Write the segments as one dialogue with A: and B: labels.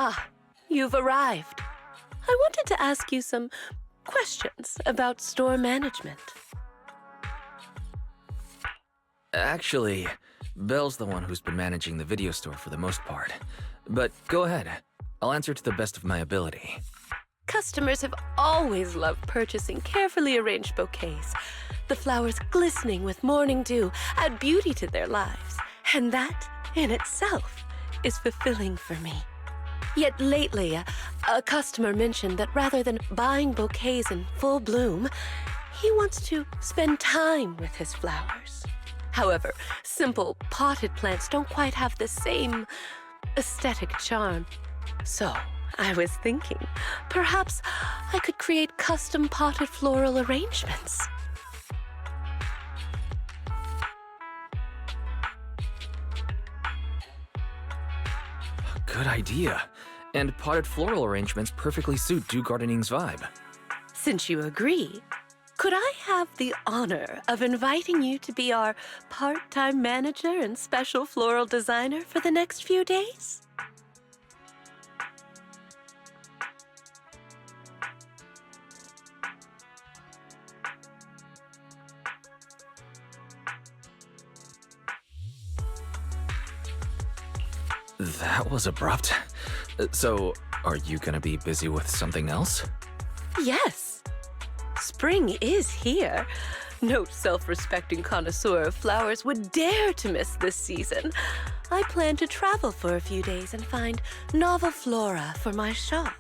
A: Ah, you've arrived. I wanted to ask you some questions about store management.
B: Actually, Belle's the one who's been managing the video store for the most part. But go ahead. I'll answer to the best of my ability.
A: Customers have always loved purchasing carefully arranged bouquets. The flowers glistening with morning dew add beauty to their lives, and that, in itself, is fulfilling for me. Yet lately, a customer mentioned that rather than buying bouquets in full bloom, he wants to spend time with his flowers. However, simple potted plants don't quite have the same aesthetic charm. So, I was thinking, perhaps I could create custom potted floral arrangements.
B: Good idea. And potted floral arrangements perfectly suit Dew Gardening's vibe.
A: Since you agree, could I have the honor of inviting you to be our part-time manager and special floral designer for the next few days?
B: That was abrupt. So, are you gonna be busy with something else?
A: Yes. Spring is here. No self-respecting connoisseur of flowers would dare to miss this season. I plan to travel for a few days and find novel flora for my shop.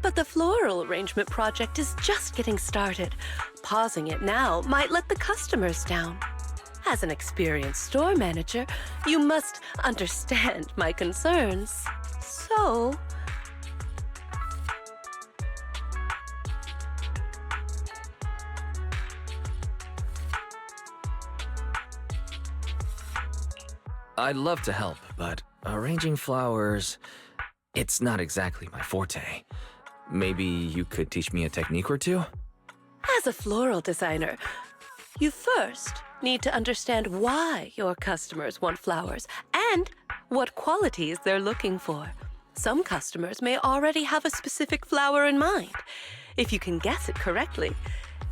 A: But the floral arrangement project is just getting started. Pausing it now might let the customers down. As an experienced store manager, you must understand my concerns. So,
B: I'd love to help, but arranging flowers, it's not exactly my forte. Maybe you could teach me a technique or two?
A: as a floral designer, you first need to understand why your customers want flowers and what qualities they're looking for. Some customers may already have a specific flower in mind. If you can guess it correctly,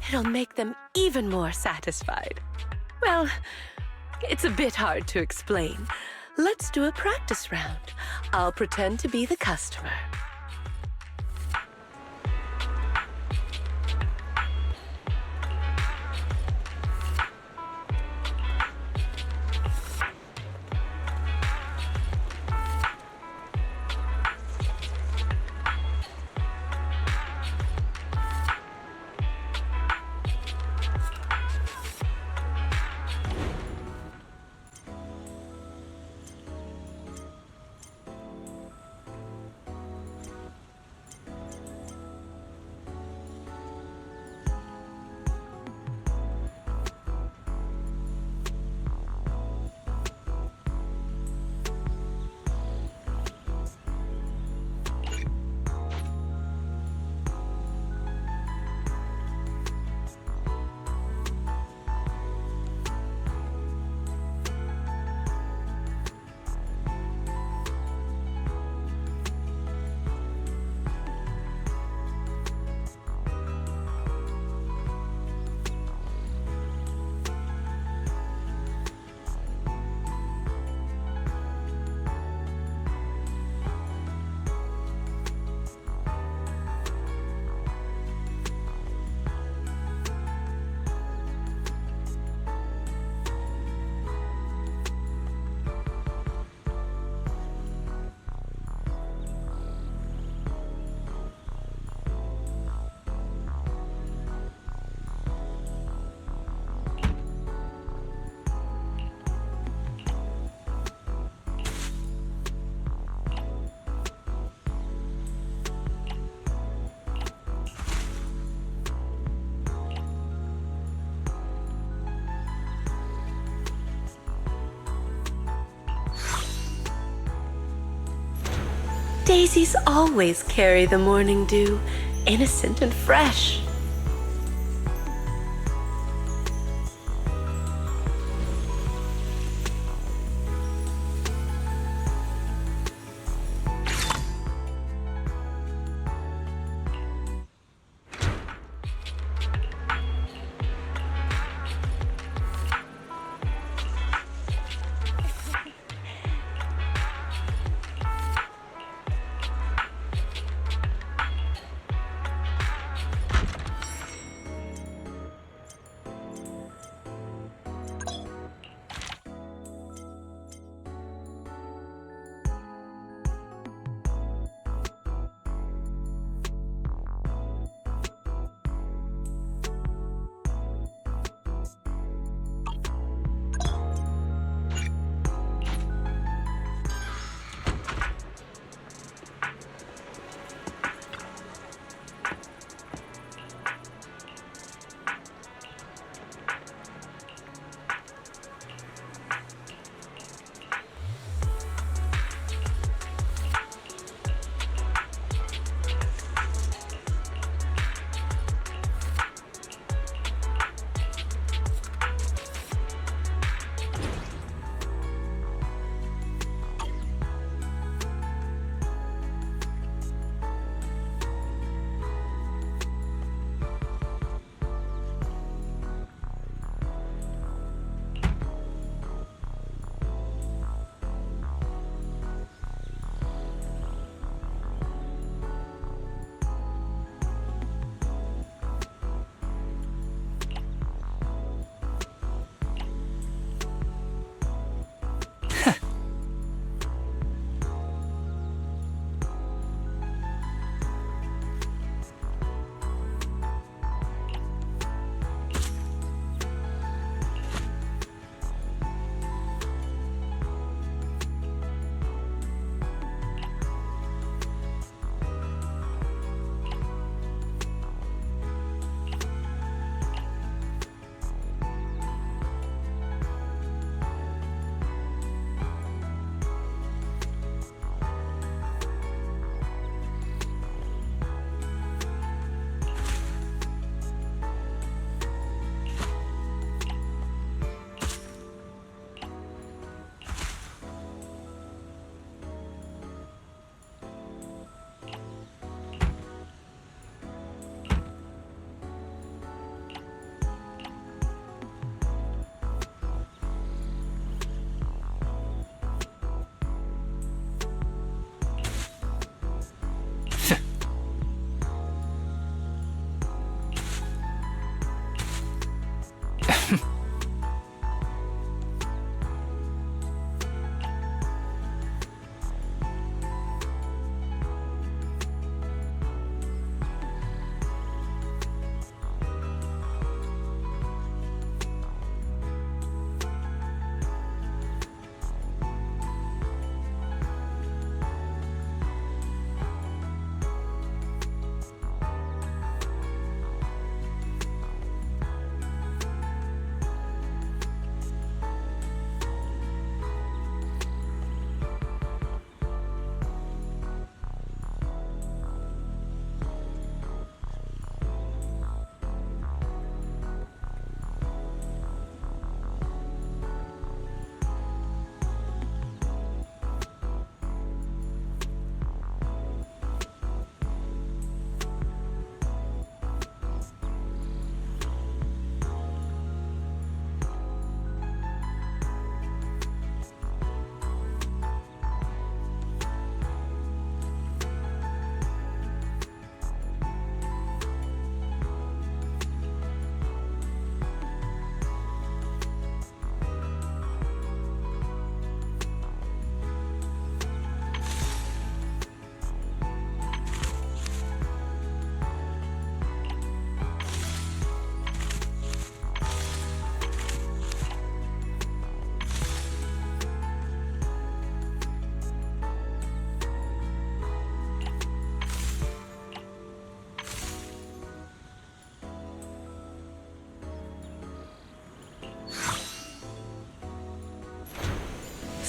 A: it'll make them even more satisfied. Well, it's a bit hard to explain. Let's do a practice round. I'll pretend to be the customer. Daisies always carry the morning dew, innocent and fresh.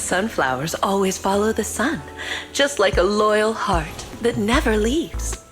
A: sunflowers always follow the sun, just like a loyal heart that never leaves.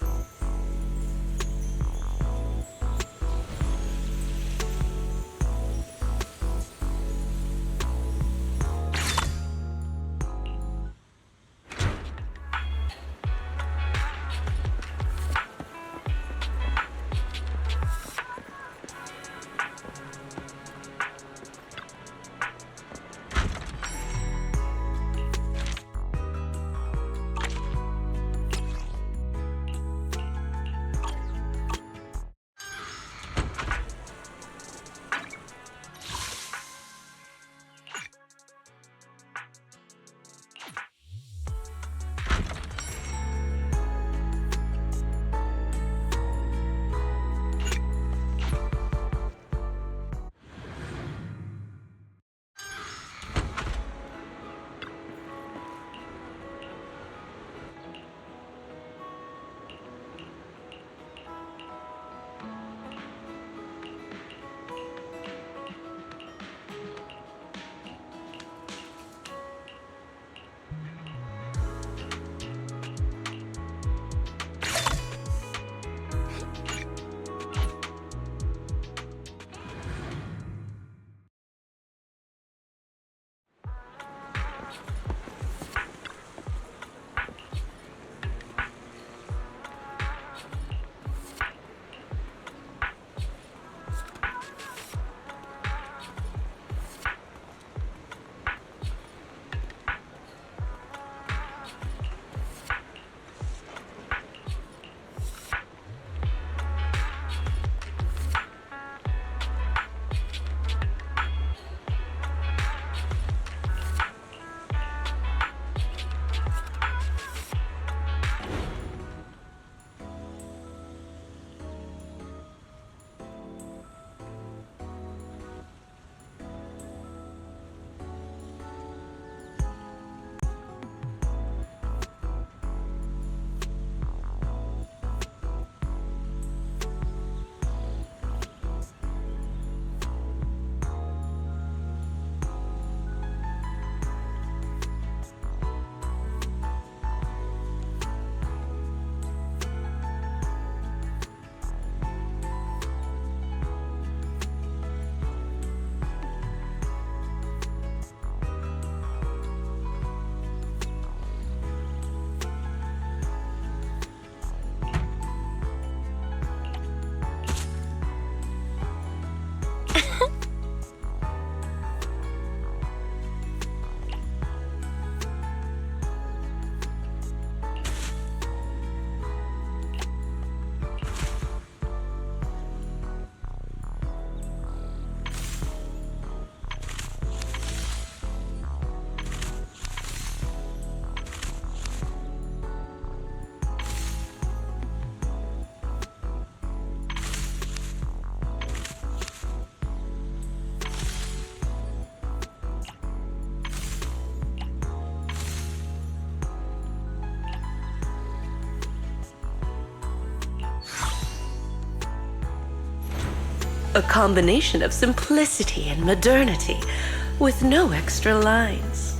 A: A combination of simplicity and modernity, with no extra lines.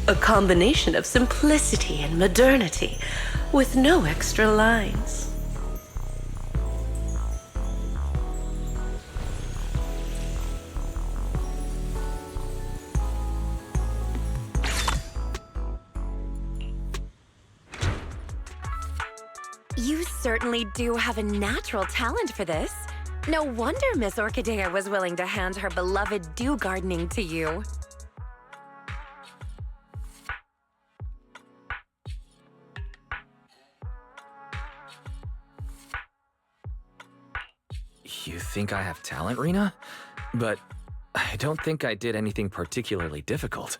A: A combination of simplicity and modernity, with no extra lines.
C: You certainly do have a natural talent for this. No wonder Miss Orchidea was willing to hand her beloved dew gardening to you.
B: You think I have talent, Rena? But I don't think I did anything particularly difficult.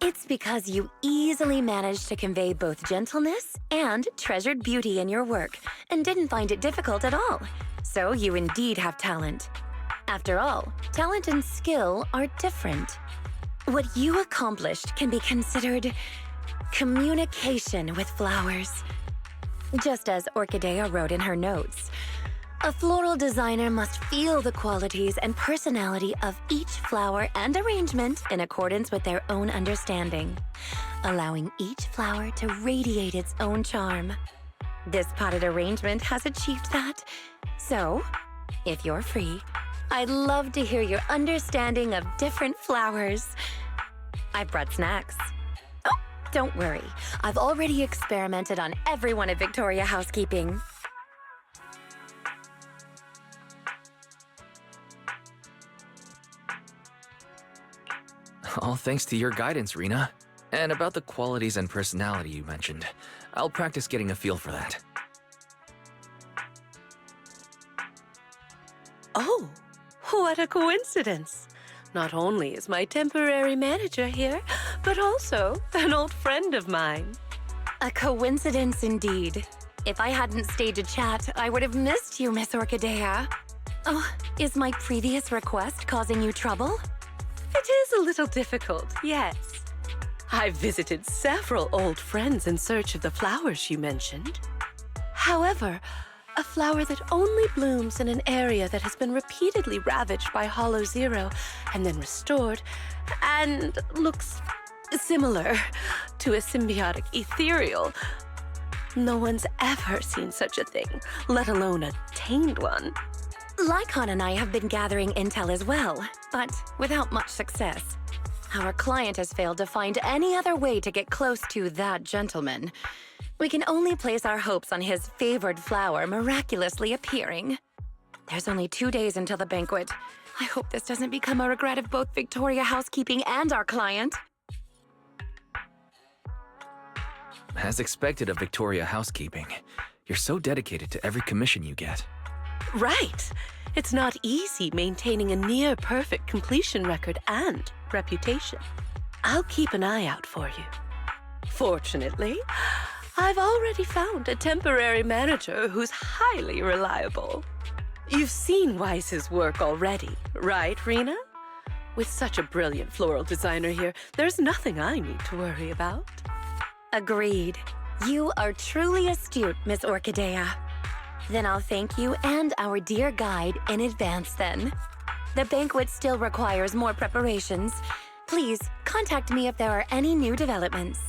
C: It's because you easily managed to convey both gentleness and treasured beauty in your work, and didn't find it difficult at all. So you indeed have talent. After all, talent and skill are different. What you accomplished can be considered communication with flowers. Just as Orchidea wrote in her notes, a floral designer must feel the qualities and personality of each flower and arrangement in accordance with their own understanding, allowing each flower to radiate its own charm. This potted arrangement has achieved that. So, if you're free, I'd love to hear your understanding of different flowers. I've brought snacks. Oh, don't worry. I've already experimented on everyone at Victoria Housekeeping.
B: All thanks to your guidance, Rena. And about the qualities and personality you mentioned. I'll practice getting a feel for that.
A: Oh, what a coincidence. Not only is my temporary manager here, but also an old friend of mine.
C: A coincidence indeed. If I hadn't stayed to chat, I would have missed you, Miss Orchidea. Oh, is my previous request causing you trouble?
A: It is a little difficult, yes. I've visited several old friends in search of the flowers you mentioned. However, a flower that only blooms in an area that has been repeatedly ravaged by Hollow Zero and then restored, and looks similar to a symbiotic ethereal. No one's ever seen such a thing, let alone a tamed one.
C: Lycon and I have been gathering intel as well, but without much success. Our client has failed to find any other way to get close to that gentleman. We can only place our hopes on his favored flower miraculously appearing. There's only 2 days until the banquet. I hope this doesn't become a regret of both Victoria Housekeeping and our client.
B: As expected of Victoria Housekeeping, you're so dedicated to every commission you get.
A: Right. It's not easy maintaining a near-perfect completion record and reputation. I'll keep an eye out for you. Fortunately, I've already found a temporary manager who's highly reliable. You've seen Weiss's work already, right, Rena? With such a brilliant floral designer here, there's nothing I need to worry about.
C: Agreed. You are truly astute, Miss Orchidea. Then I'll thank you and our dear guide in advance then. The banquet still requires more preparations. Please contact me if there are any new developments.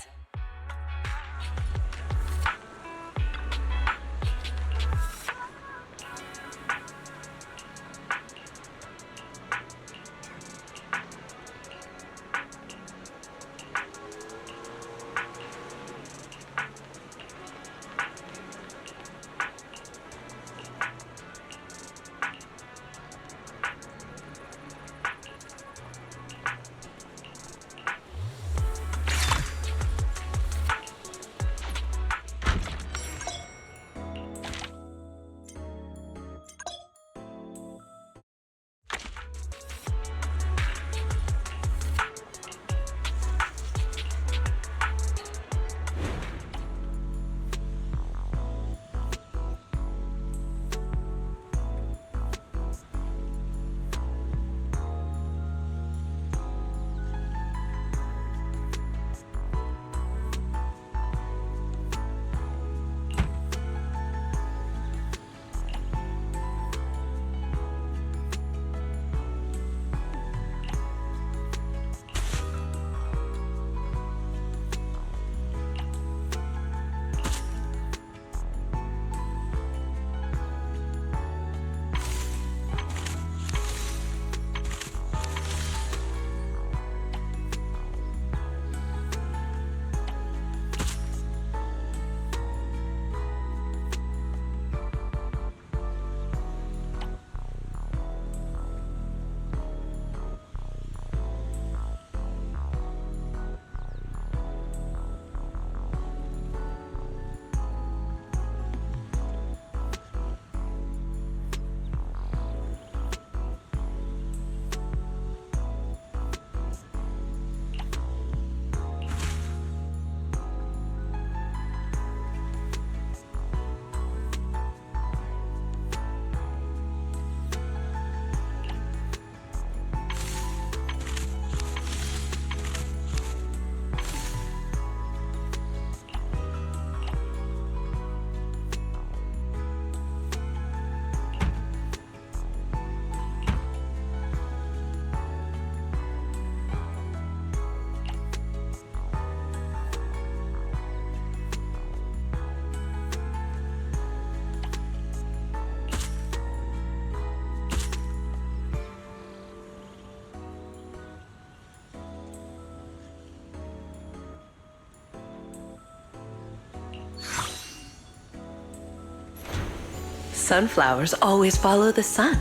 A: Sunflowers always follow the sun,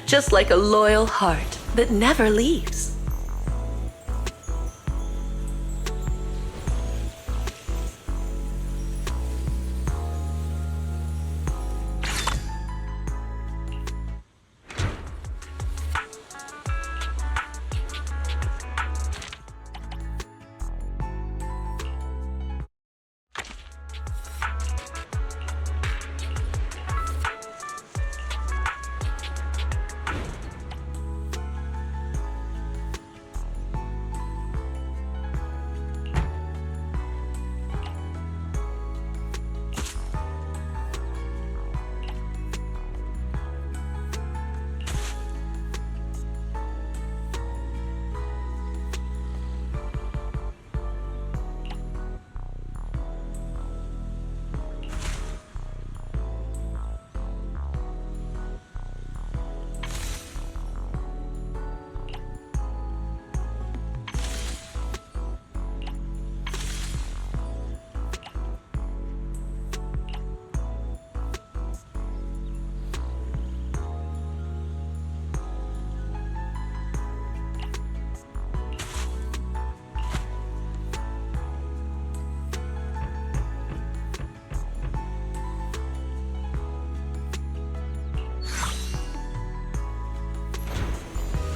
A: just like a loyal heart that never leaves.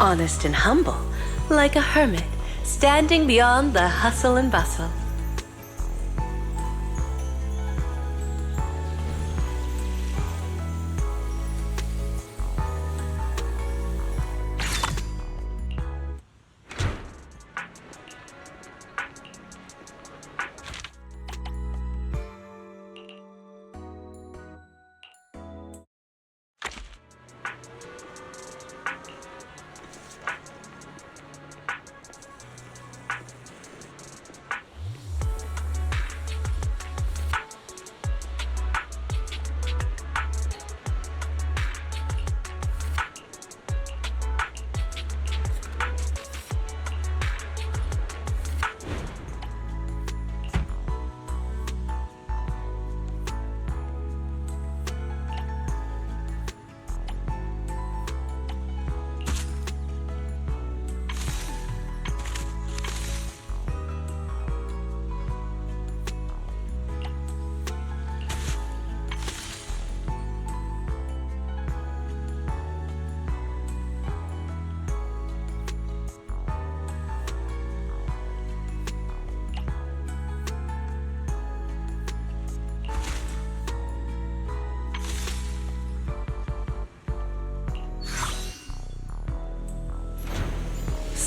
A: Honest and humble, like a hermit, standing beyond the hustle and bustle.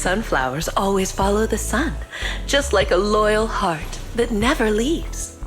A: Sunflowers always follow the sun, just like a loyal heart that never leaves.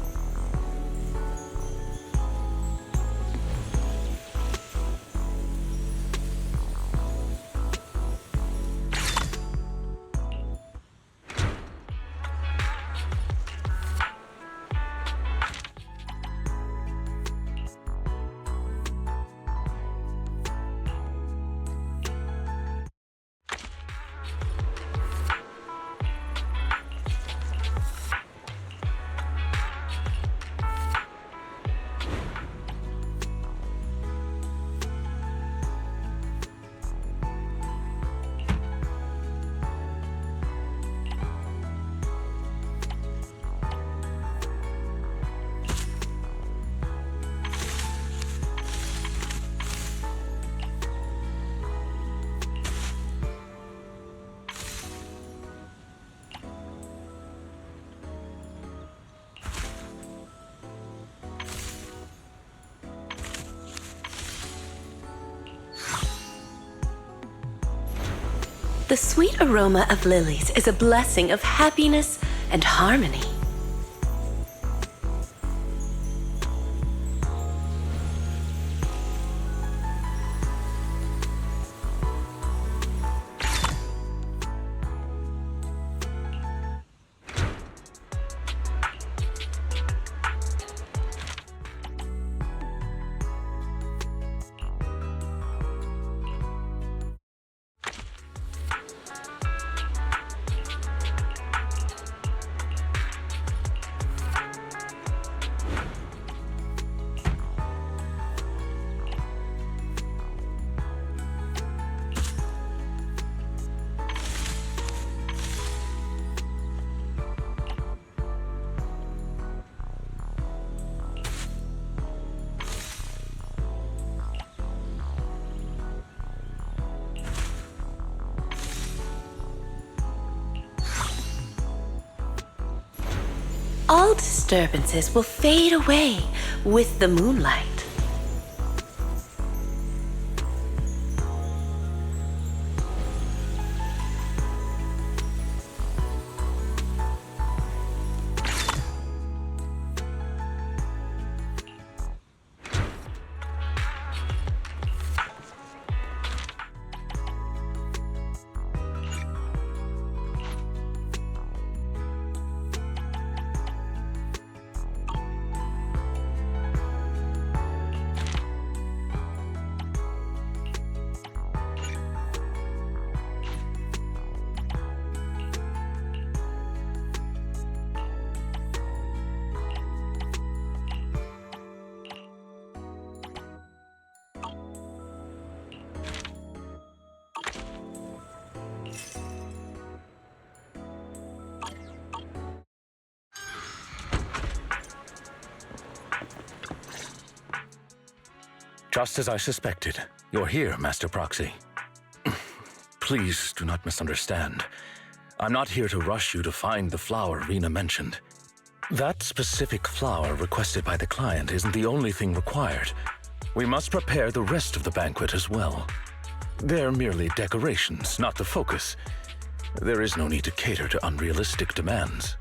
A: The sweet aroma of lilies is a blessing of happiness and harmony. all disturbances will fade away with the moonlight.
D: Just as I suspected. You're here, Master Proxy. Please do not misunderstand. I'm not here to rush you to find the flower Rena mentioned. That specific flower requested by the client isn't the only thing required. We must prepare the rest of the banquet as well. They're merely decorations, not the focus. There is no need to cater to unrealistic demands.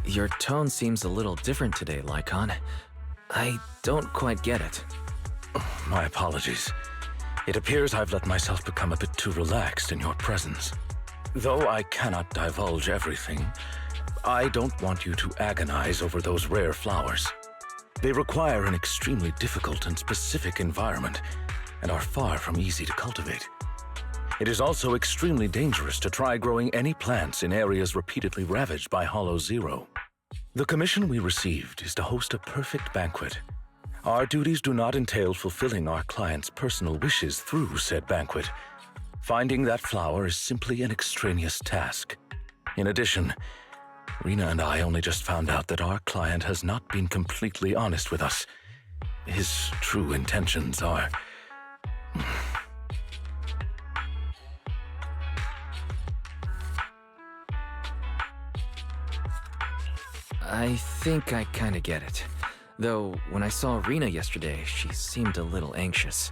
B: Your tone seems a little different today, Lycon. I don't quite get it.
D: My apologies. It appears I've let myself become a bit too relaxed in your presence. Though I cannot divulge everything, I don't want you to agonize over those rare flowers. They require an extremely difficult and specific environment, and are far from easy to cultivate. It is also extremely dangerous to try growing any plants in areas repeatedly ravaged by Hollow Zero. The commission we received is to host a perfect banquet. Our duties do not entail fulfilling our client's personal wishes through said banquet. Finding that flower is simply an extraneous task. In addition, Rena and I only just found out that our client has not been completely honest with us. His true intentions are...
B: I think I kinda get it. Though, when I saw Rena yesterday, she seemed a little anxious.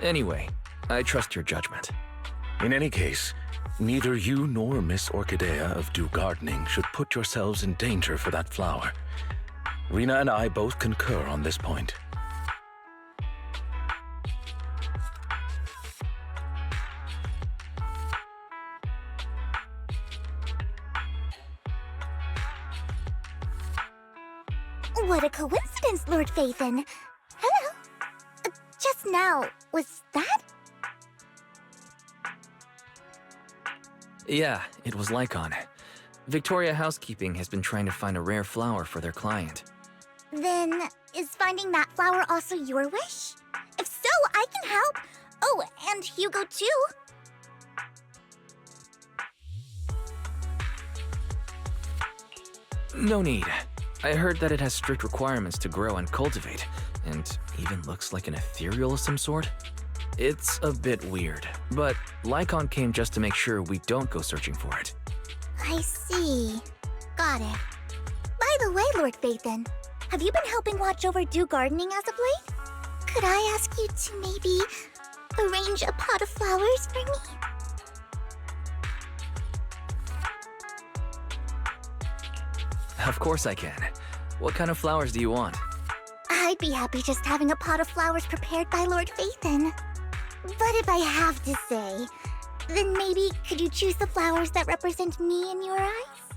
B: Anyway, I trust your judgment.
D: In any case, neither you nor Miss Orchidea of Do Gardening should put yourselves in danger for that flower. Rena and I both concur on this point.
E: What a coincidence, Lord Phaethon. Hello. Just now, was that?
B: Yeah, it was Lycon. Victoria Housekeeping has been trying to find a rare flower for their client.
E: Then, is finding that flower also your wish? If so, I can help. Oh, and Hugo too.
B: No need. I heard that it has strict requirements to grow and cultivate, and even looks like an ethereal of some sort. It's a bit weird, but Lycon came just to make sure we don't go searching for it.
E: I see. Got it. By the way, Lord Phaethon, have you been helping watch over Do Gardening as of late? Could I ask you to maybe arrange a pot of flowers for me?
B: Of course I can. What kind of flowers do you want?
E: I'd be happy just having a pot of flowers prepared by Lord Phaethon. But if I have to say, then maybe could you choose the flowers that represent me in your eyes?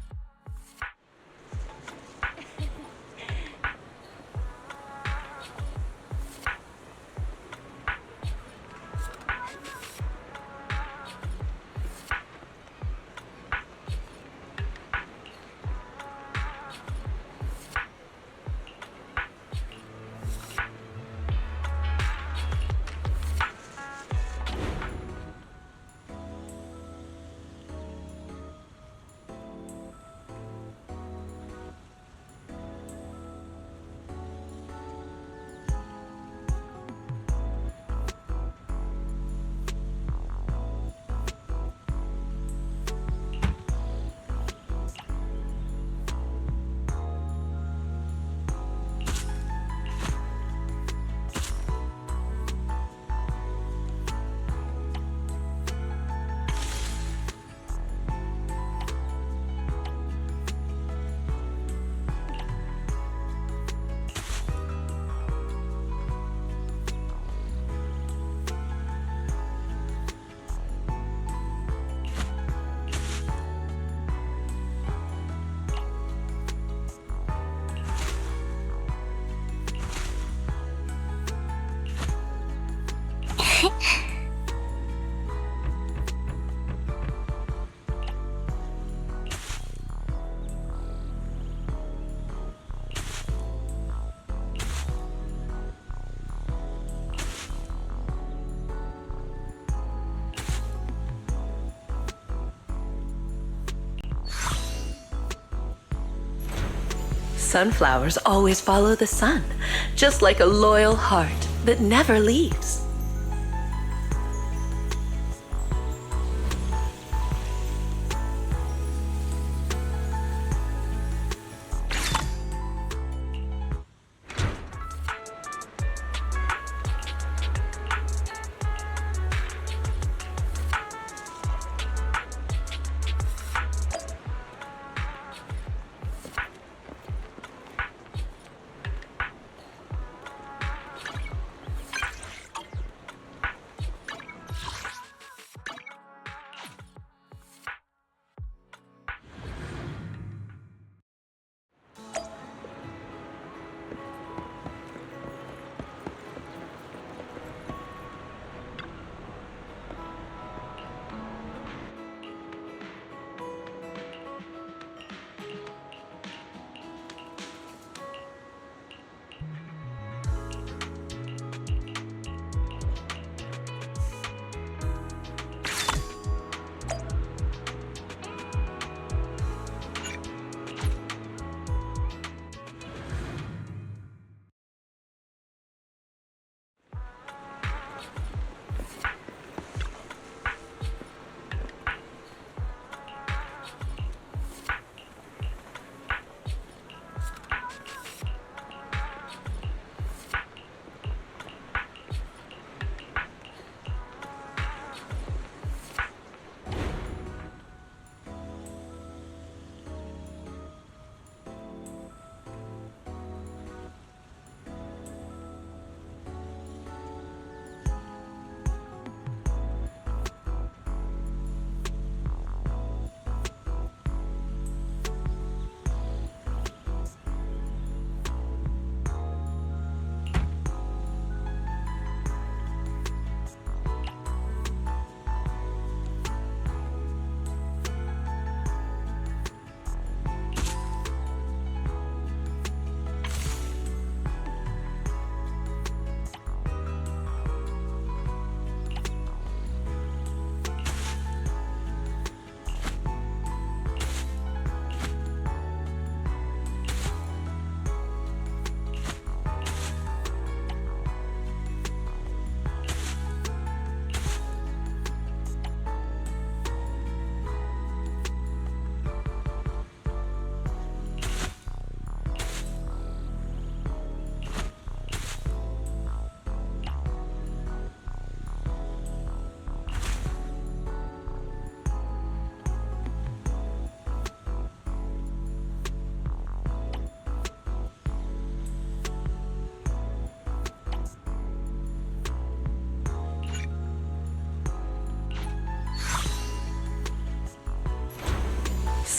A: Sunflowers always follow the sun, just like a loyal heart that never leaves.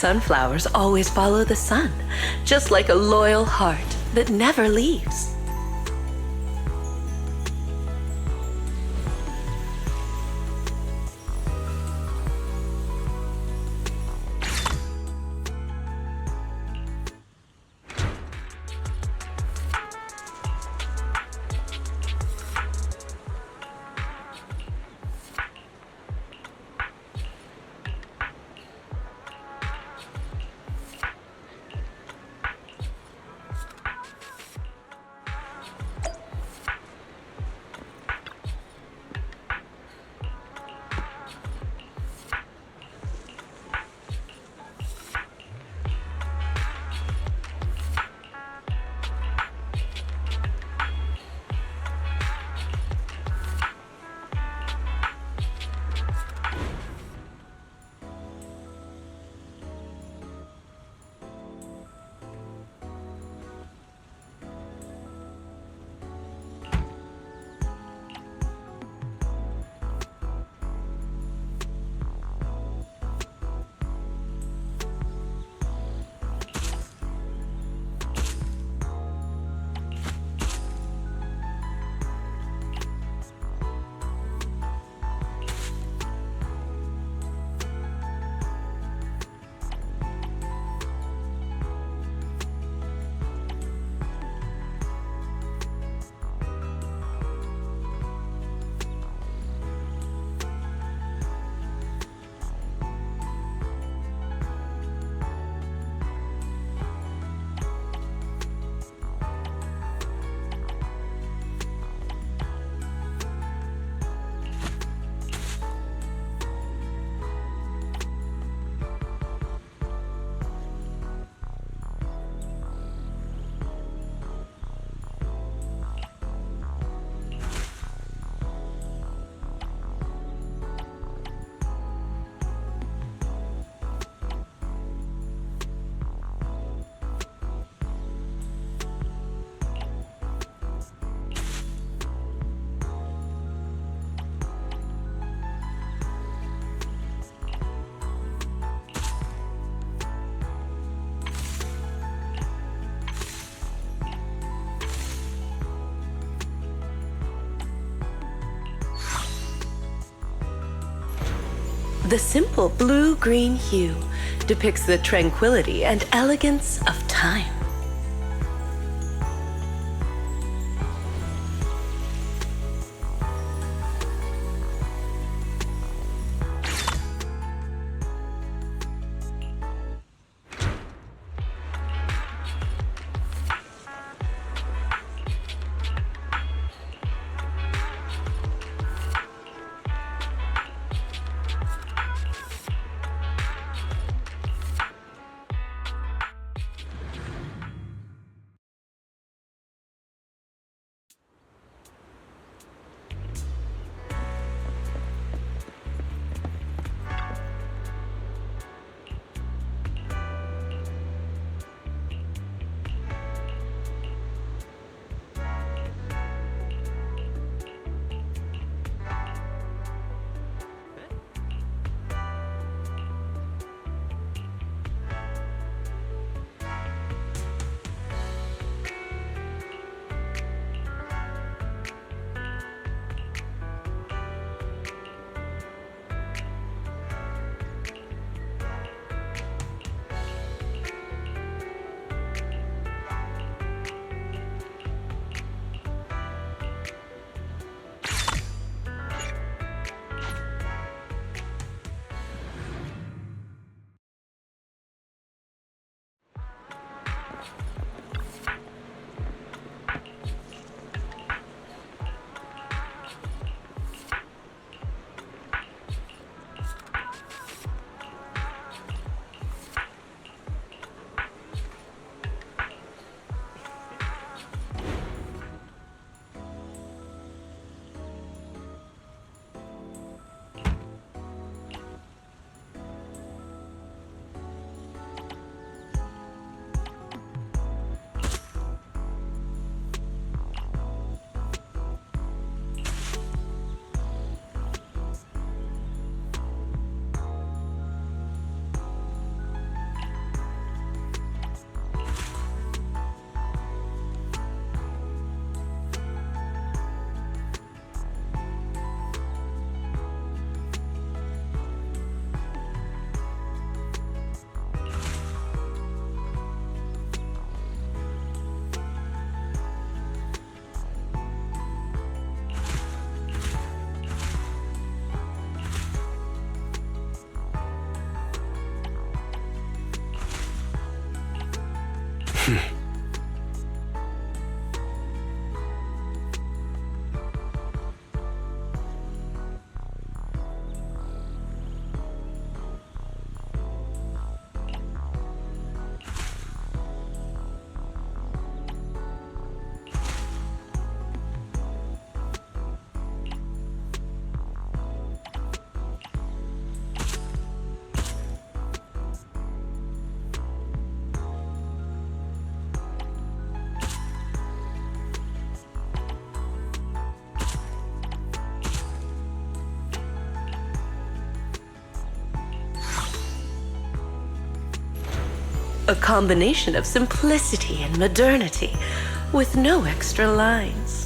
A: Sunflowers always follow the sun, just like a loyal heart that never leaves. The simple blue-green hue depicts the tranquility and elegance of time. A combination of simplicity and modernity, with no extra lines.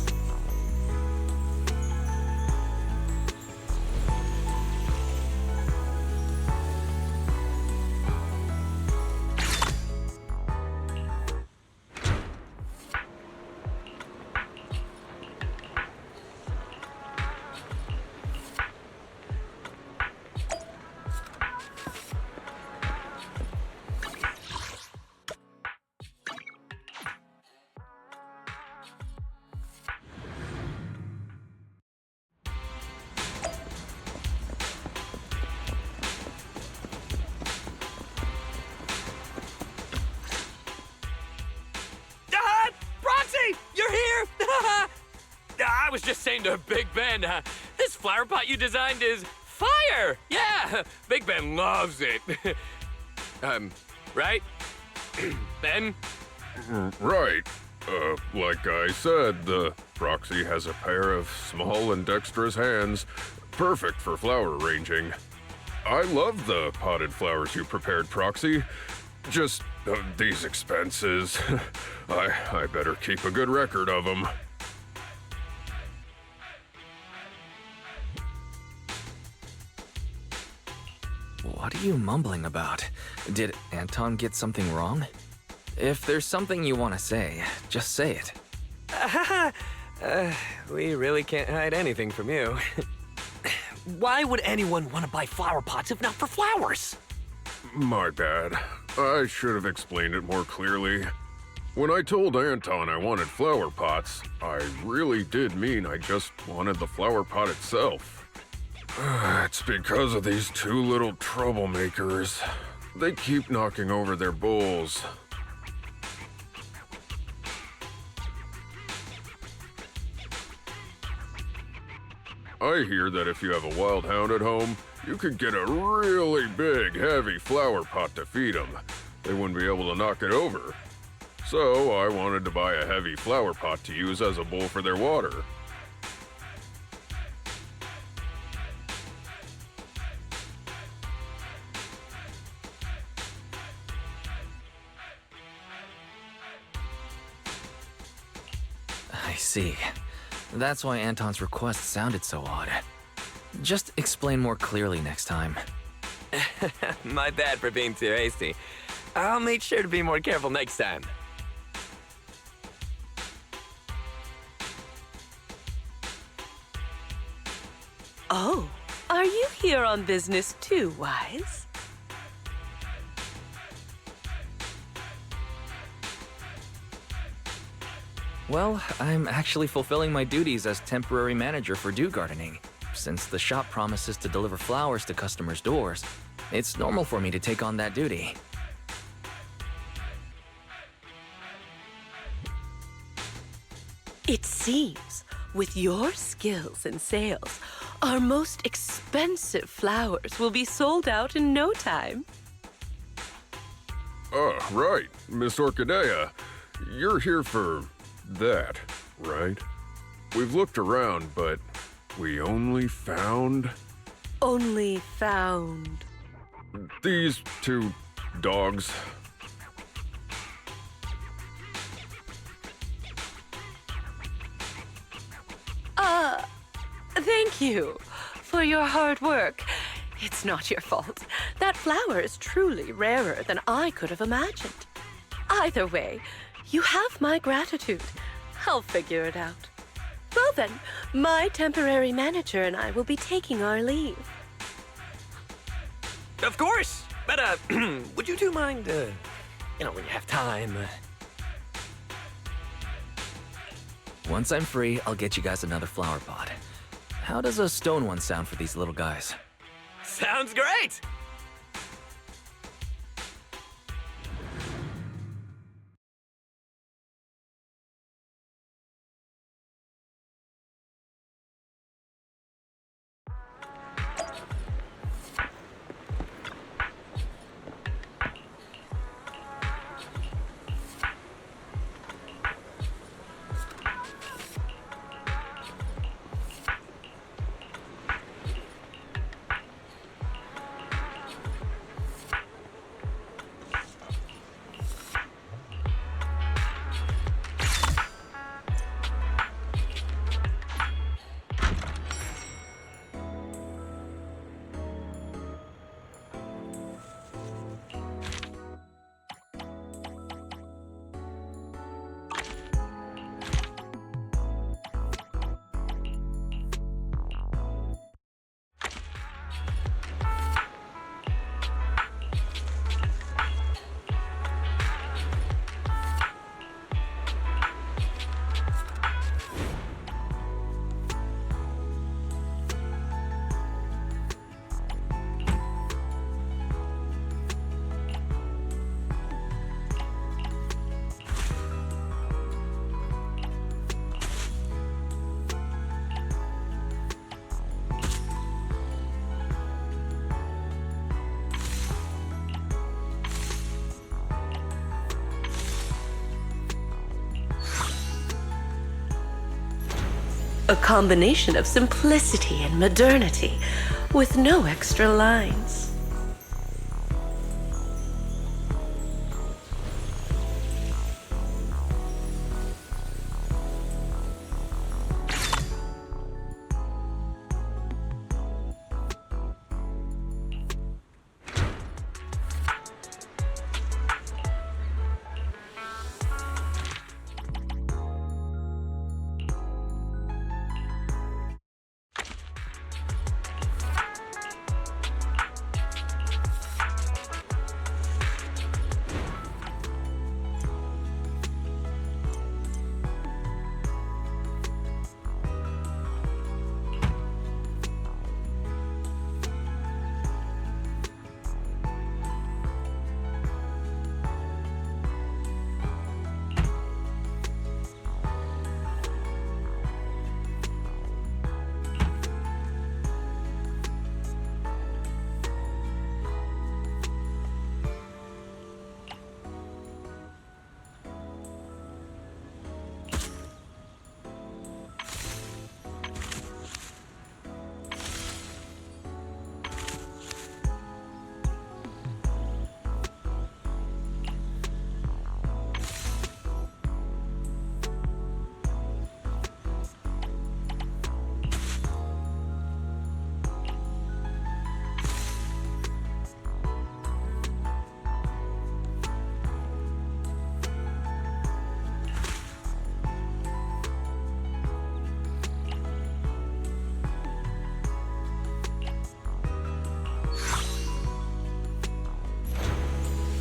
F: I was just saying to Big Ben, this flower pot you designed is fire! Yeah, Big Ben loves it. Right? Ben?
G: Right. Like I said, the Proxy has a pair of small and dexterous hands, perfect for flower arranging. I love the potted flowers you prepared, Proxy. Just these expenses. I better keep a good record of them.
B: What are you mumbling about? Did Anton get something wrong? If there's something you want to say, just say it.
F: We really can't hide anything from you.
H: Why would anyone want to buy flower pots if not for flowers?
G: My bad. I should have explained it more clearly. When I told Anton I wanted flower pots, I really did mean I just wanted the flower pot itself. It's because of these two little troublemakers. They keep knocking over their bowls. I hear that if you have a wild hound at home, you could get a really big, heavy flower pot to feed them. They wouldn't be able to knock it over. So I wanted to buy a heavy flower pot to use as a bowl for their water.
B: I see. That's why Anton's request sounded so odd. Just explain more clearly next time.
F: My bad for being too hasty. I'll make sure to be more careful next time.
A: Oh, are you here on business too, Wise?
B: Well, I'm actually fulfilling my duties as temporary manager for Dew Gardening. Since the shop promises to deliver flowers to customers' doors, it's normal for me to take on that duty.
A: It seems, with your skills in sales, our most expensive flowers will be sold out in no time.
G: Right. Miss Orchidea. You're here for that, right? We've looked around, but we only found
A: Only found.
G: these two dogs.
A: Thank you for your hard work. It's not your fault. That flower is truly rarer than I could have imagined. Either way, you have my gratitude. I'll figure it out. Well then, my temporary manager and I will be taking our leave.
H: Of course! But, would you two mind, when you have time,
B: Once I'm free, I'll get you guys another flower pot. How does a stone one sound for these little guys?
H: Sounds great!
A: A combination of simplicity and modernity, with no extra lines.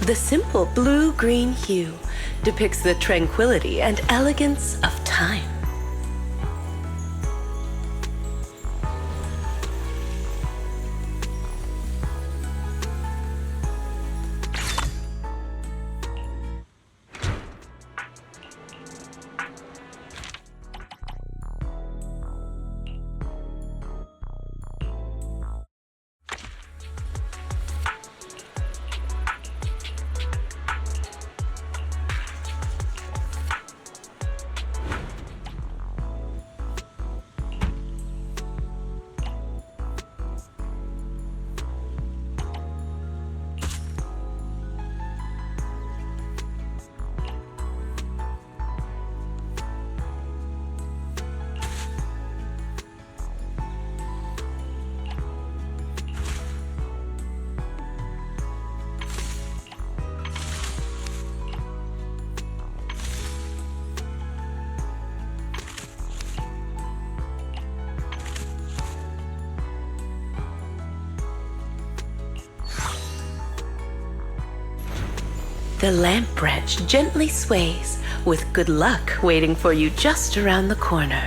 A: The simple blue-green hue depicts the tranquility and elegance of time. The lamp branch gently sways, with good luck waiting for you just around the corner.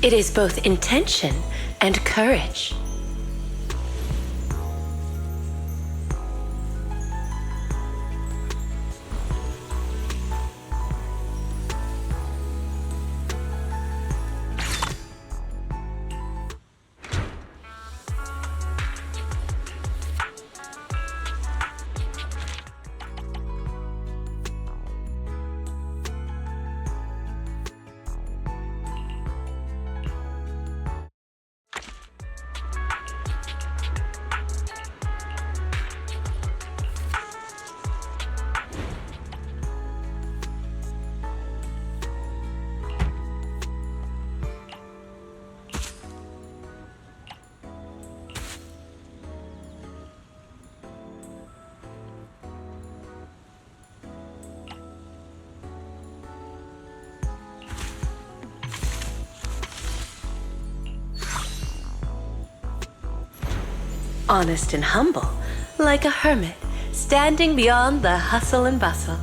A: It is both intention and courage. Honest and humble, like a hermit, standing beyond the hustle and bustle.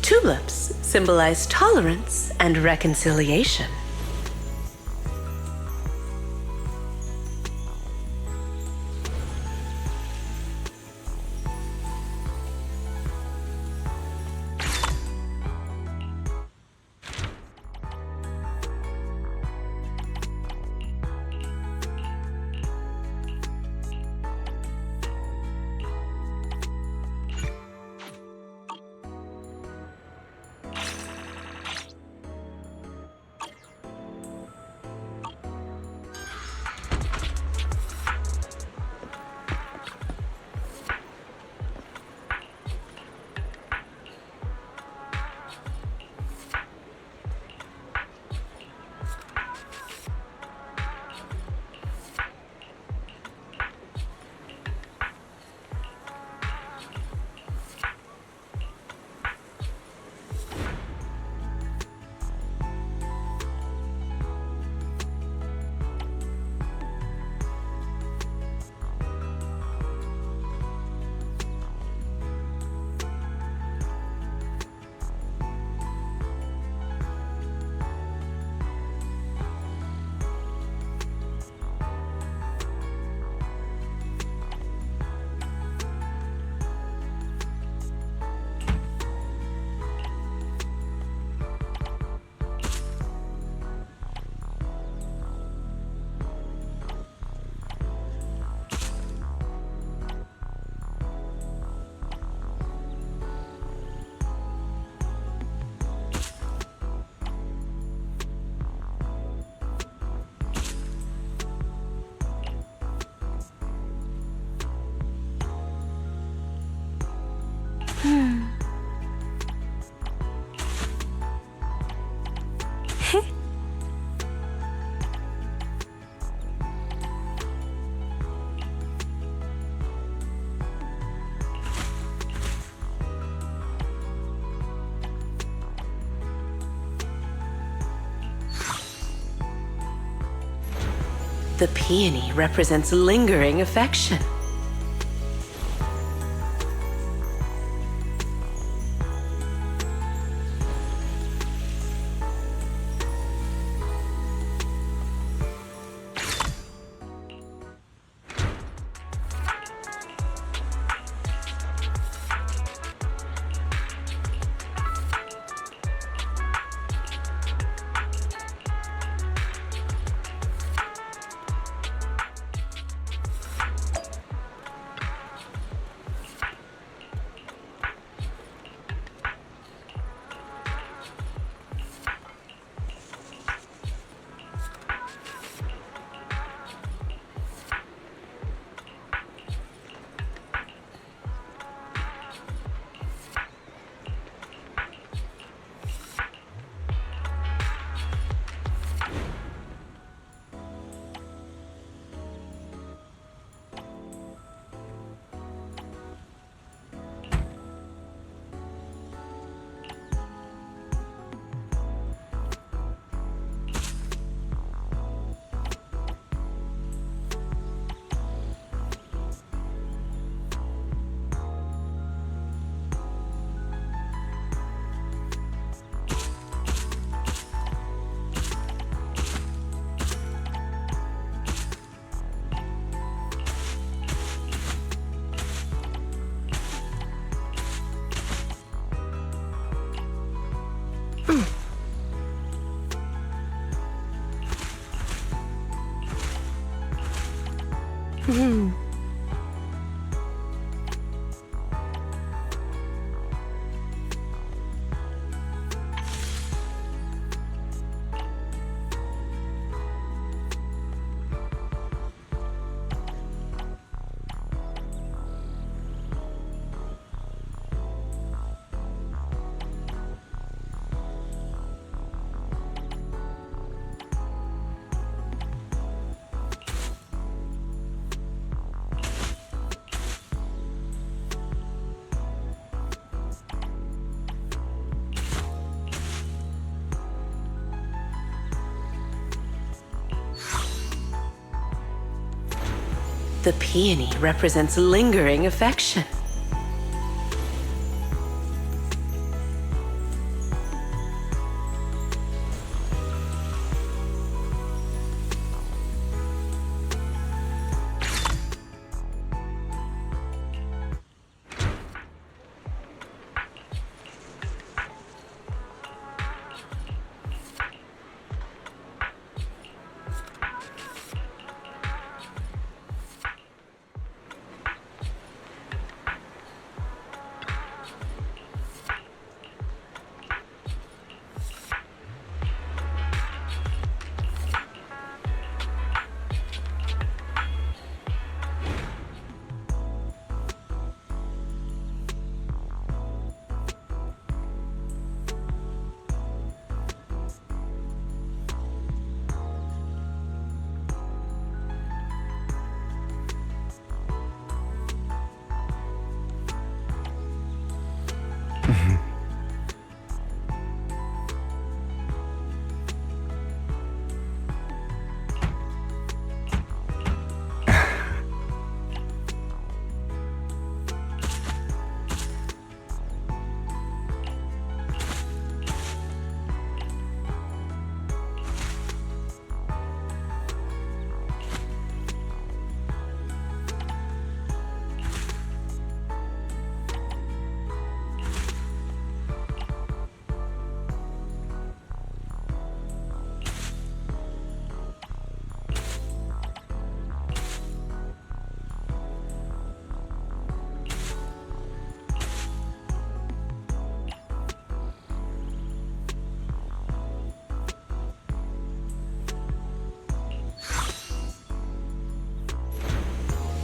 A: Tulips symbolize tolerance and reconciliation. The peony represents lingering affection. The peony represents lingering affection.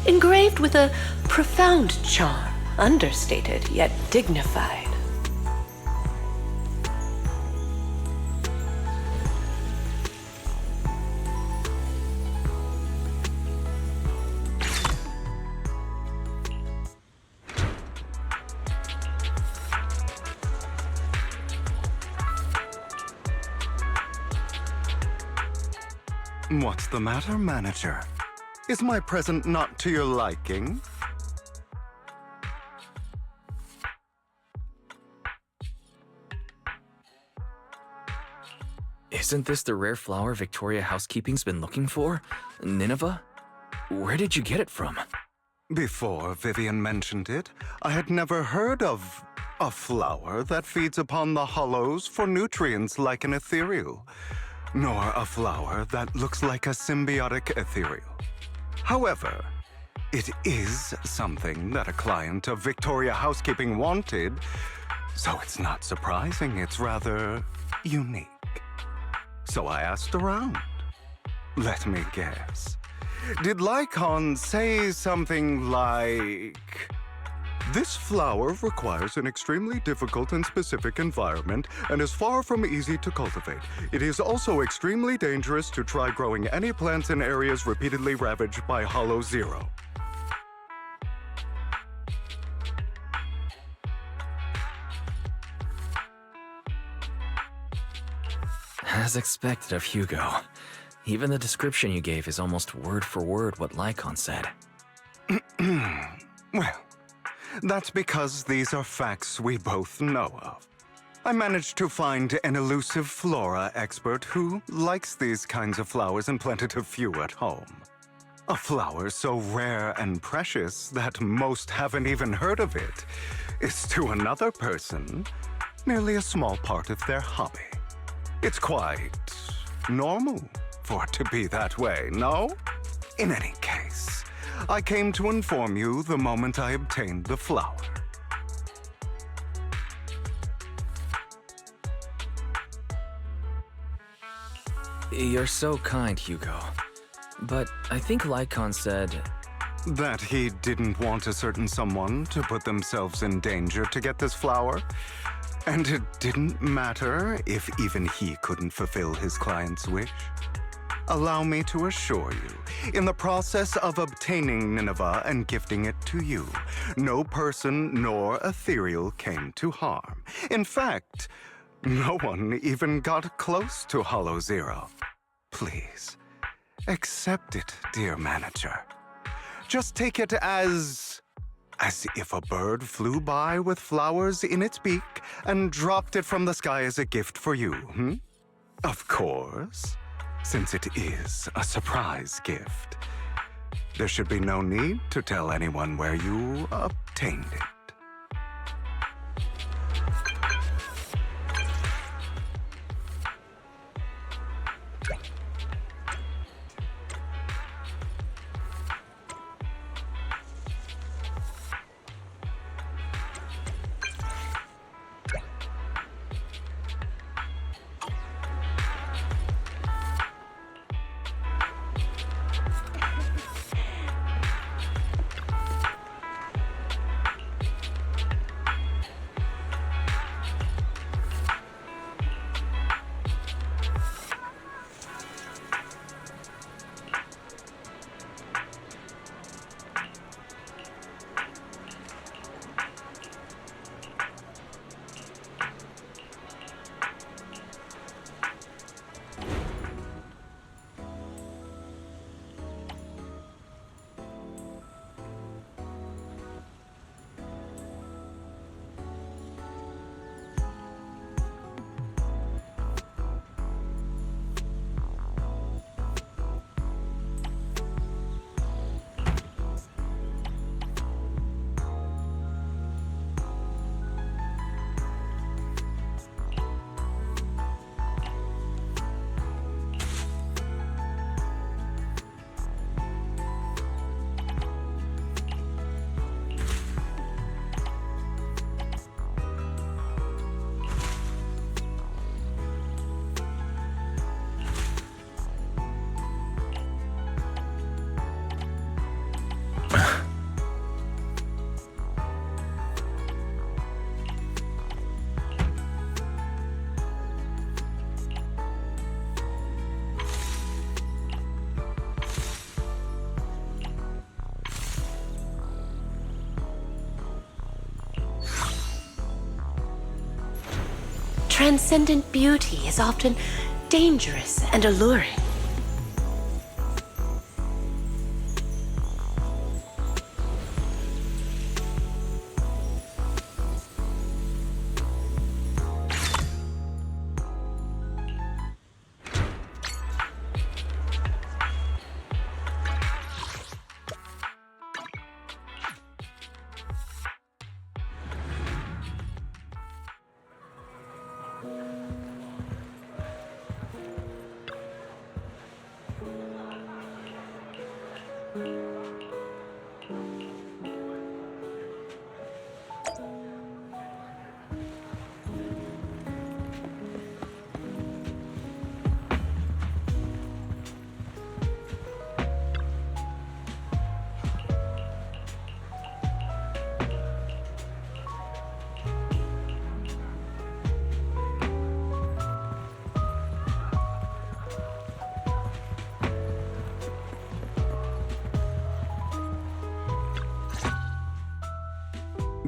A: Engraved with a profound charm, understated yet dignified.
I: What's the matter, manager? Is my present not to your liking?
B: Isn't this the rare flower Victoria Housekeeping's been looking for? Nineveh? Where did you get it from?
I: Before Vivian mentioned it, I had never heard of a flower that feeds upon the hollows for nutrients like an ethereal, nor a flower that looks like a symbiotic ethereal. However, it is something that a client of Victoria Housekeeping wanted, so it's not surprising it's rather unique. So I asked around. Let me guess. Did Lycon say something like, "This flower requires an extremely difficult and specific environment and is far from easy to cultivate. It is also extremely dangerous to try growing any plants in areas repeatedly ravaged by Hollow Zero"?
B: As expected of Hugo. Even the description you gave is almost word for word what Lycon said.
I: Well, that's because these are facts we both know of. I managed to find an elusive flora expert who likes these kinds of flowers and planted a few at home. A flower so rare and precious that most haven't even heard of it is to another person merely a small part of their hobby. It's quite normal for it to be that way, no? In any case, I came to inform you the moment I obtained the flower.
B: You're so kind, Hugo. But I think Lycon said...
I: That he didn't want a certain someone to put themselves in danger to get this flower. And it didn't matter if even he couldn't fulfill his client's wish. Allow me to assure you, in the process of obtaining Nineveh and gifting it to you, no person nor ethereal came to harm. In fact, no one even got close to Hollow Zero. Please, accept it, dear manager. Just take it as if a bird flew by with flowers in its beak and dropped it from the sky as a gift for you, hmm? Of course, since it is a surprise gift. There should be no need to tell anyone where you obtained it.
A: Transcendent beauty is often dangerous and alluring.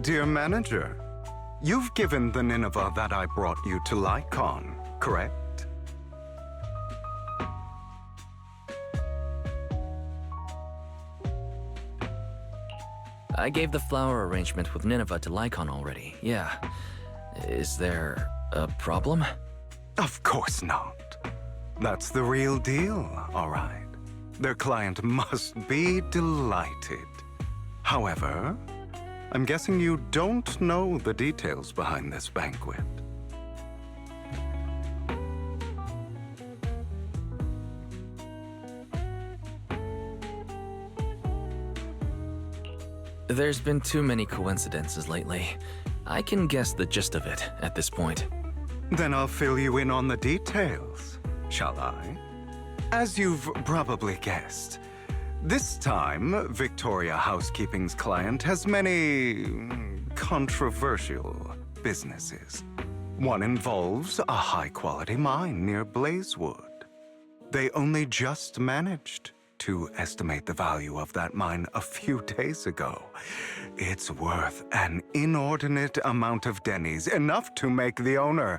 I: Dear manager, you've given the Nineveh that I brought you to Lycon, correct?
B: I gave the flower arrangement with Nineveh to Lycon already, yeah. Is there a problem?
I: Of course not. That's the real deal, all right. Their client must be delighted. However, I'm guessing you don't know the details behind this banquet.
B: There's been too many coincidences lately. I can guess the gist of it at this point.
I: Then I'll fill you in on the details, shall I? As you've probably guessed, this time, Victoria Housekeeping's client has many controversial businesses. One involves a high-quality mine near Blazewood. They only just managed to estimate the value of that mine a few days ago. It's worth an inordinate amount of dennies, enough to make the owner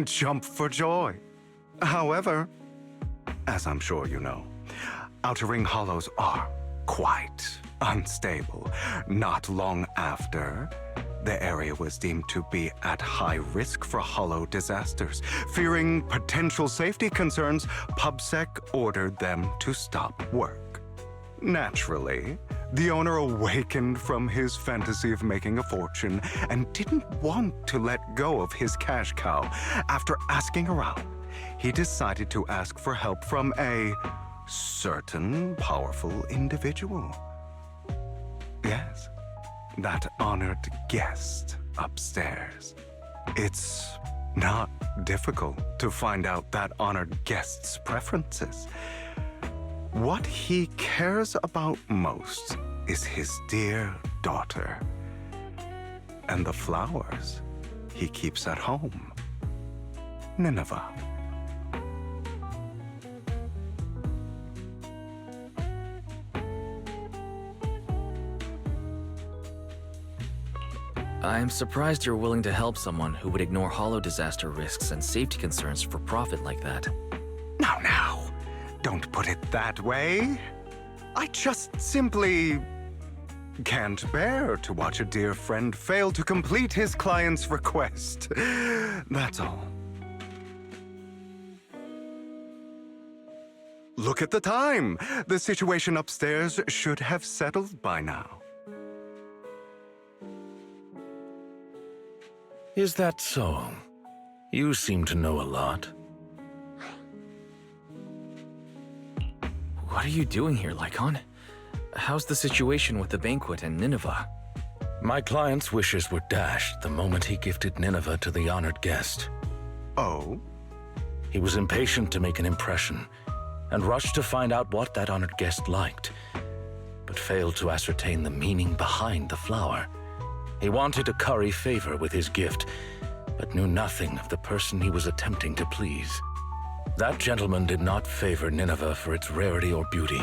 I: jump for joy. However, as I'm sure you know, Outer Ring Hollows are quite unstable. Not long after, the area was deemed to be at high risk for hollow disasters. Fearing potential safety concerns, PubSec ordered them to stop work. Naturally, the owner awakened from his fantasy of making a fortune and didn't want to let go of his cash cow. After asking around, he decided to ask for help from a certain powerful individual. Yes, that honored guest upstairs. It's not difficult to find out that honored guest's preferences. What he cares about most is his dear daughter and the flowers he keeps at home. Nineveh.
B: I'm surprised you're willing to help someone who would ignore hollow disaster risks and safety concerns for profit like that.
I: Now, don't put it that way. I just simply can't bear to watch a dear friend fail to complete his client's request. That's all. Look at the time. The situation upstairs should have settled by now.
D: Is that so? You seem to know a lot.
B: What are you doing here, Lycon? How's the situation with the banquet and Nineveh?
D: My client's wishes were dashed the moment he gifted Nineveh to the honored guest.
I: Oh?
D: He was impatient to make an impression and rushed to find out what that honored guest liked, but failed to ascertain the meaning behind the flower. He wanted to curry favor with his gift, but knew nothing of the person he was attempting to please. That gentleman did not favor Nineveh for its rarity or beauty,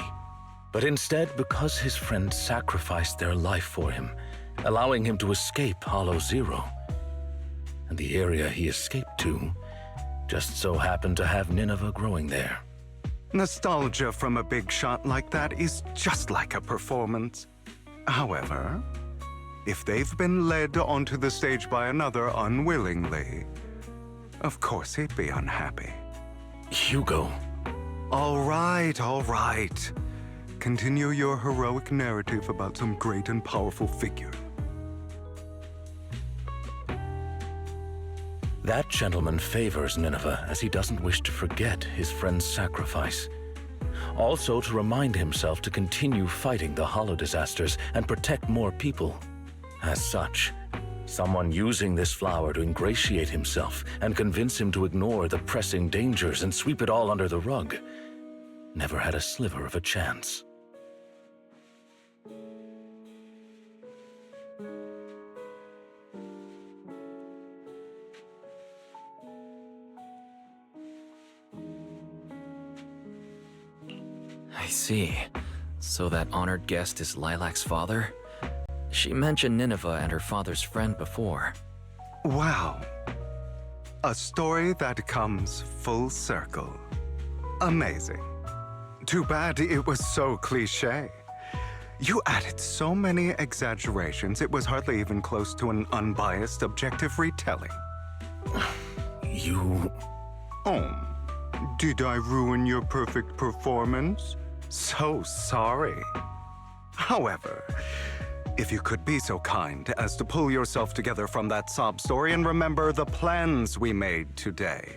D: but instead because his friends sacrificed their life for him, allowing him to escape Hollow Zero. And the area he escaped to just so happened to have Nineveh growing there.
I: Nostalgia from a big shot like that is just like a performance. However, if they've been led onto the stage by another unwillingly, of course he'd be unhappy.
D: Hugo.
I: All right. Continue your heroic narrative about some great and powerful figure.
D: That gentleman favors Nineveh as he doesn't wish to forget his friend's sacrifice. Also to remind himself to continue fighting the hollow disasters and protect more people. As such, someone using this flower to ingratiate himself and convince him to ignore the pressing dangers and sweep it all under the rug never had a sliver of a chance.
B: I see. So that honored guest is Lilac's father? She mentioned Nineveh and her father's friend before.
I: Wow. A story that comes full circle. Amazing. Too bad it was so cliché. You added so many exaggerations, it was hardly even close to an unbiased, objective retelling.
D: You...
I: Oh, did I ruin your perfect performance? So sorry. However, if you could be so kind as to pull yourself together from that sob story and remember the plans we made today,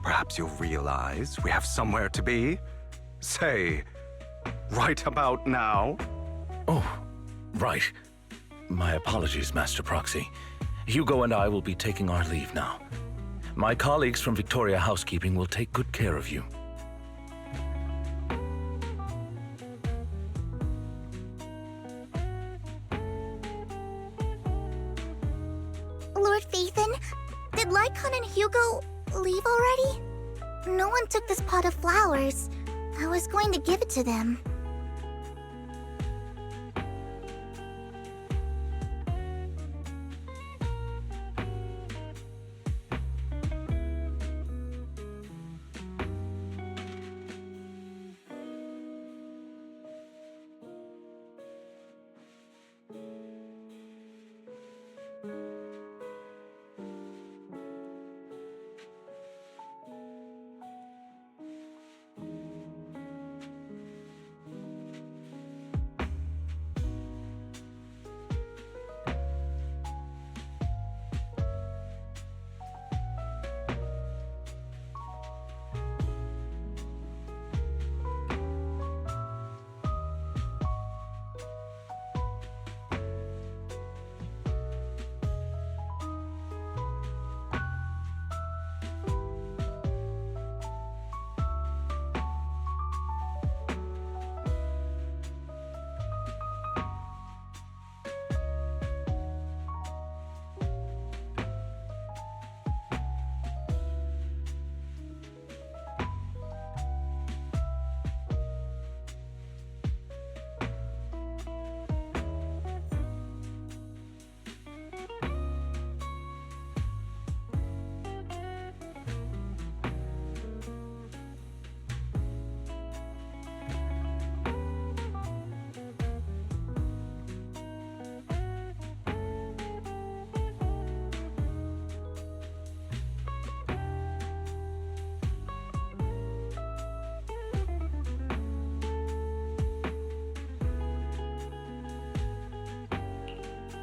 I: perhaps you'll realize we have somewhere to be. Say, right about now.
D: Oh, right. My apologies, Master Proxy. Hugo and I will be taking our leave now. My colleagues from Victoria Housekeeping will take good care of you.
E: Lord Phaethon, did Lycon and Hugo leave already? No one took this pot of flowers. I was going to give it to them.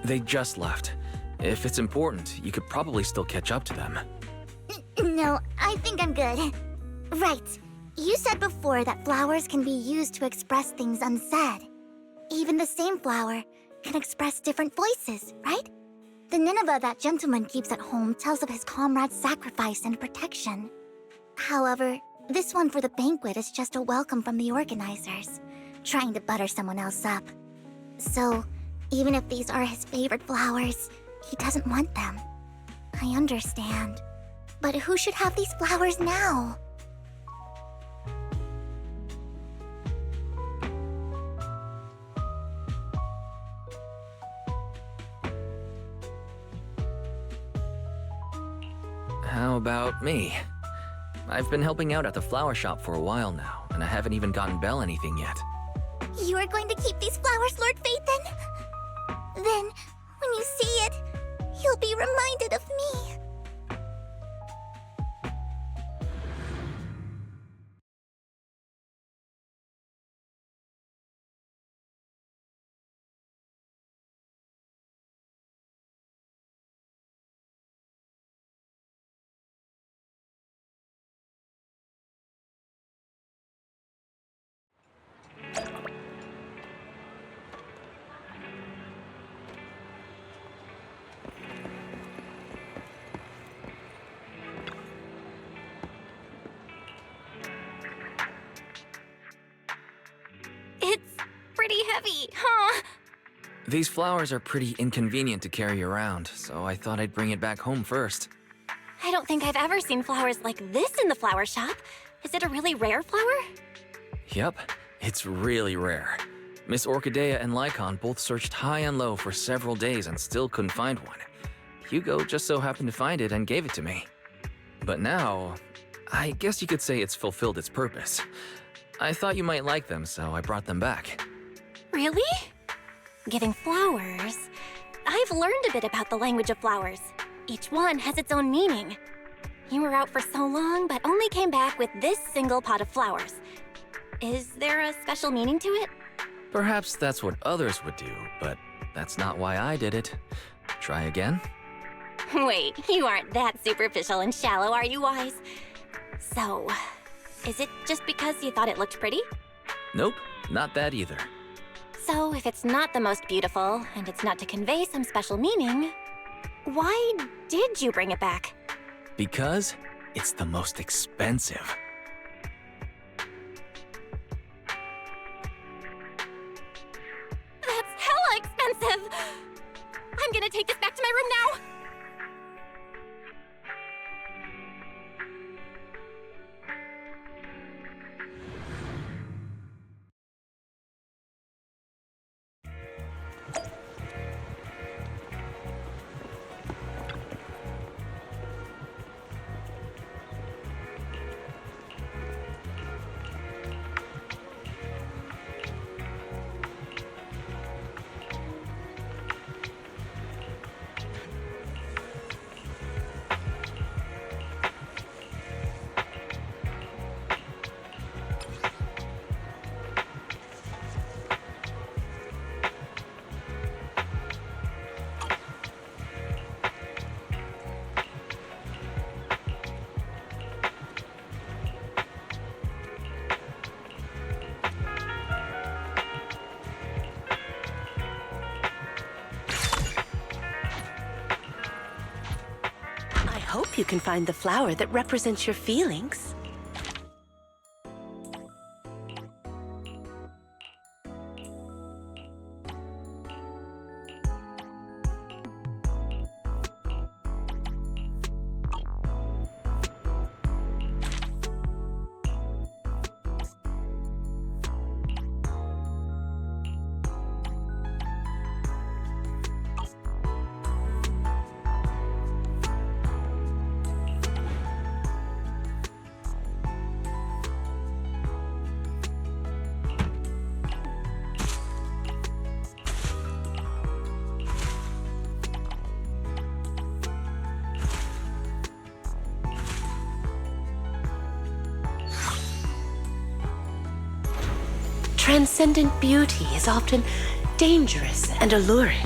B: They just left. If it's important, you could probably still catch up to them.
E: No, I think I'm good. Right. You said before that flowers can be used to express things unsaid. Even the same flower can express different voices, right? The Nineveh that gentleman keeps at home tells of his comrade's sacrifice and protection. However, this one for the banquet is just a welcome from the organizers, trying to butter someone else up. So, even if these are his favorite flowers, he doesn't want them. I understand. But who should have these flowers now?
B: How about me? I've been helping out at the flower shop for a while now, and I haven't even gotten Belle anything yet.
E: You are going to keep these flowers, Lord Phaethon? Then, when you see it, you'll be reminded of me.
C: It's pretty heavy, huh?
B: These flowers are pretty inconvenient to carry around, so I thought I'd bring it back home first.
C: I don't think I've ever seen flowers like this in the flower shop. Is it a really rare flower?
B: Yep, it's really rare. Miss Orchidea and Lycon both searched high and low for several days and still couldn't find one. Hugo just so happened to find it and gave it to me. But now, I guess you could say it's fulfilled its purpose. I thought you might like them, so I brought them back.
C: Really? Giving flowers? I've learned a bit about the language of flowers. Each one has its own meaning. You were out for so long, but only came back with this single pot of flowers. Is there a special meaning to it?
B: Perhaps that's what others would do, but that's not why I did it. Try again?
C: Wait, you aren't that superficial and shallow, are you, Wise? So, is it just because you thought it looked pretty?
B: Nope, not that either.
C: So, if it's not the most beautiful, and it's not to convey some special meaning, why did you bring it back?
B: Because it's the most expensive.
C: That's hella expensive! I'm gonna take this back to my room now!
A: I hope you can find the flower that represents your feelings. Transcendent beauty is often dangerous and alluring.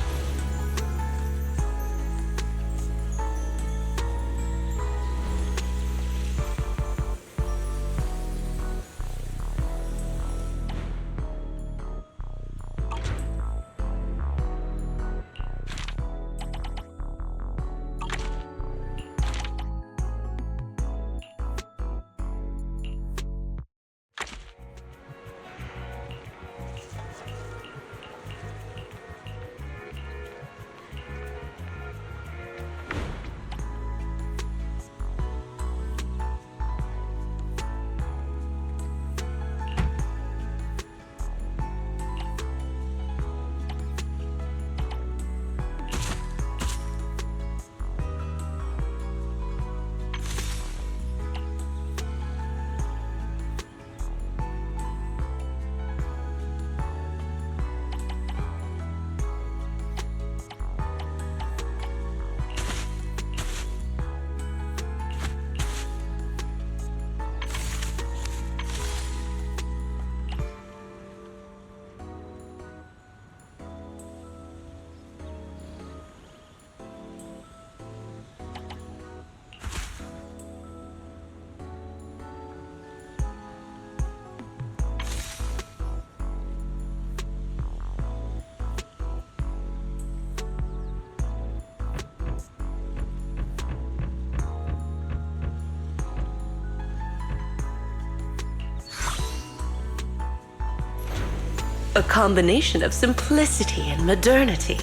A: A combination of simplicity and modernity,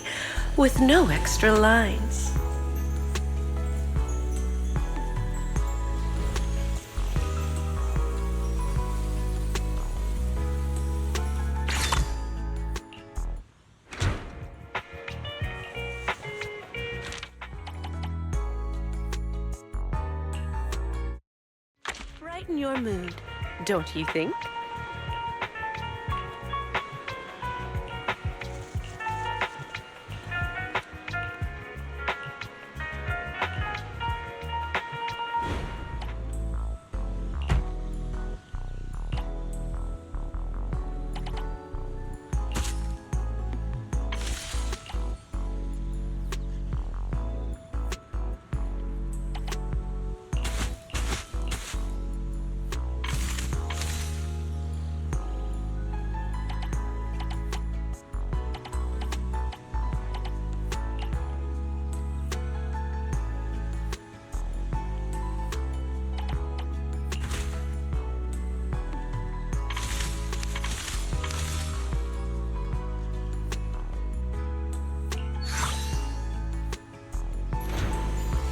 A: with no extra lines. Brighten your mood, don't you think?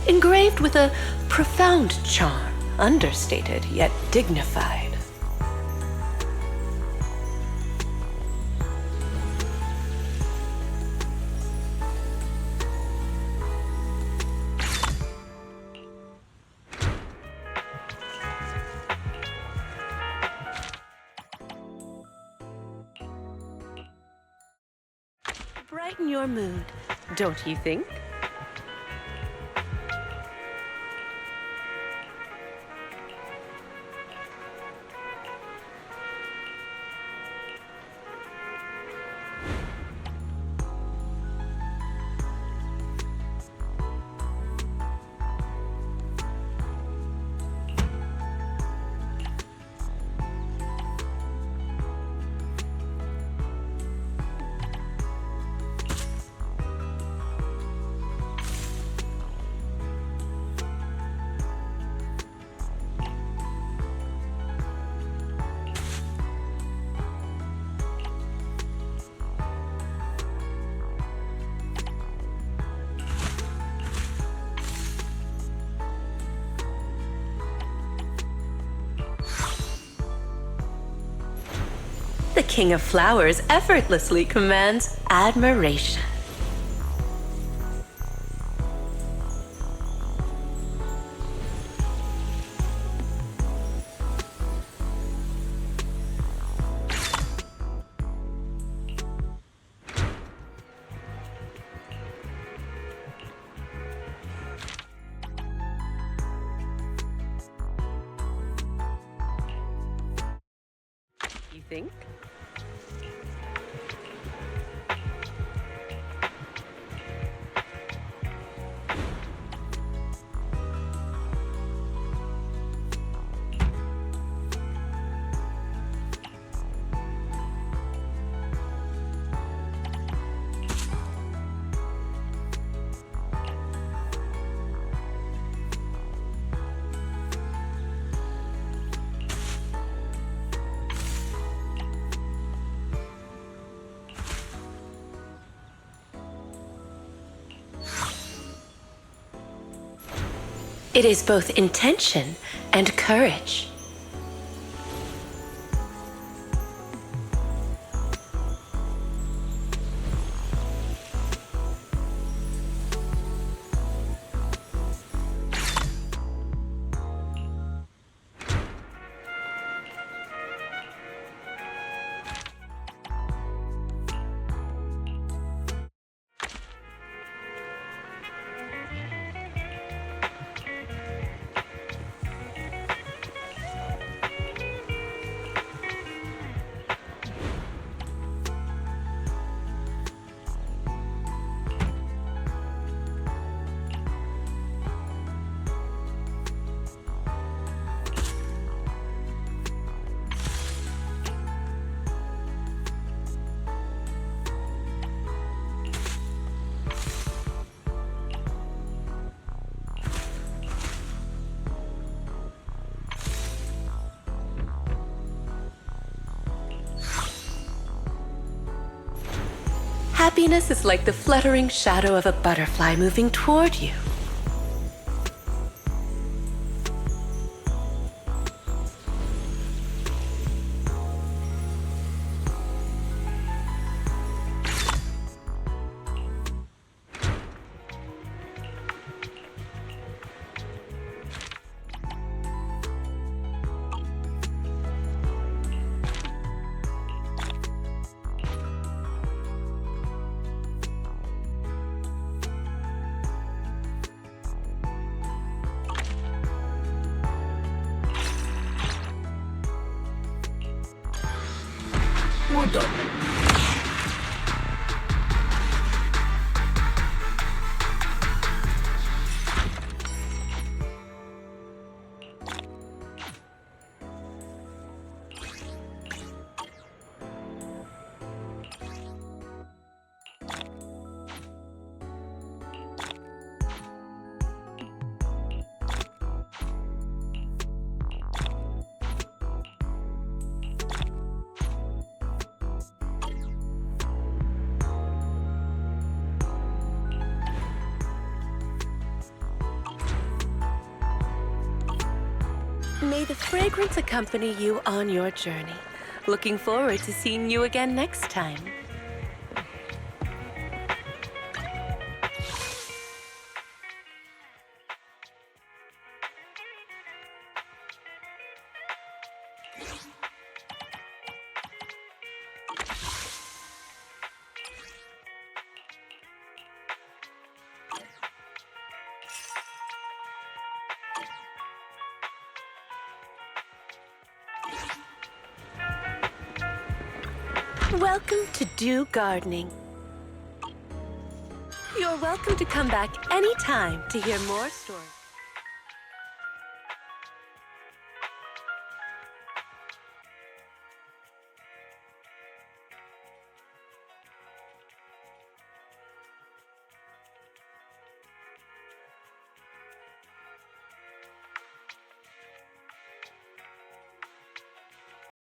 A: Engraved with a profound charm, understated yet dignified. Brighten your mood, don't you think? The King of Flowers effortlessly commands admiration. You think? It is both intention and courage. happiness is like the fluttering shadow of a butterfly moving toward you.
B: We're done.
A: May the fragrance accompany you on your journey. Looking forward to seeing you again next time. Welcome to Do Gardening. You're welcome to come back anytime to hear more stories.